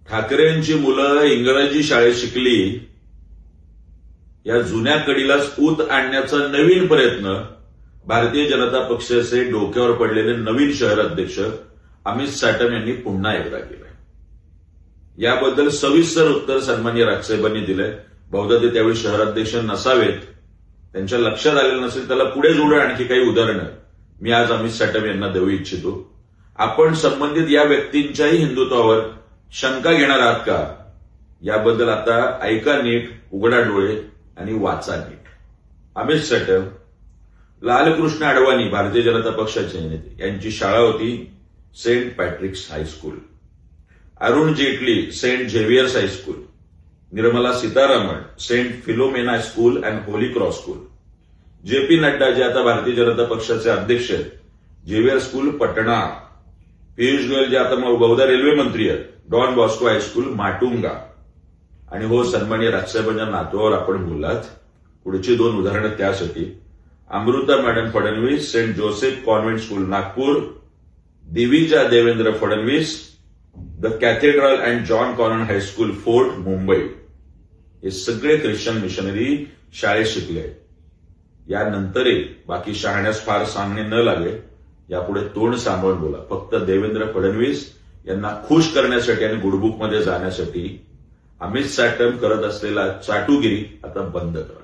ठाकरेंची मुलं इंग्रजी शाळेत शिकली या जुन्या कडीलाच ऊत आणण्याचा नवीन प्रयत्न भारतीय जनता पक्षाचे डोक्यावर पडलेले नवीन शहर अध्यक्ष अमित साटम यांनी पुन्हा एकदा केलं. याबद्दल सविस्तर उत्तर सन्माननीय राजसाहेबांनी दिलंय. बहुधा ते त्यावेळी शहराध्यक्ष नसावेत, त्यांच्या लक्षात आलेलं नसेल. त्याला पुढे जोडून आणखी काही उदाहरणं मी आज अमित साटम यांना देऊ इच्छितो. आपण संबंधित या व्यक्तींच्याही हिंदुत्वावर शंका घेणार आहात का, याबद्दल आता ऐका नीट, उघडा डोळे आणि वाचा नीट. अमित साटम, लालकृष्ण अडवाणी भारतीय जनता पक्षाचे नेते यांची शाळा होती Saint Patrick's high school. Arun Jaitley Saint Xavier's high school. Nirmala Sitharaman Saint Philomena school and Holy Cross school. JP Nadda जे आता भारतीय जनता पक्षाचे अध्यक्ष आहेत, झेवियर स्कूल पटणा. पियुष गोयल जे आता बहुधा रेल्वे मंत्री आहेत, डॉन बॉस्को हायस्कूल माटुंगा. आणि हो, सन्माननीय राजसाहेबांच्या नातवावर आपण बोललात, पुढची दोन उदाहरणं त्यासाठी. Amruta madam Fadnavis Saint Joseph convent school Nagpur. Divija Devendra Fadnavis the cathedral and John Connon high school Fort Mumbai. हे सगळे ख्रिश्चन मिशनरी शाळेत शिकले. यानंतरही बाकी शहाण्यास फार सांगणे न लागे, यापुढे तोंड सांभाळून बोला. फक्त देवेंद्र फडणवीस यांना खुश करण्यासाठी आणि गुडबुकमध्ये जाण्यासाठी अमित साटम करत असलेला चाटुगिरी आता बंद करा.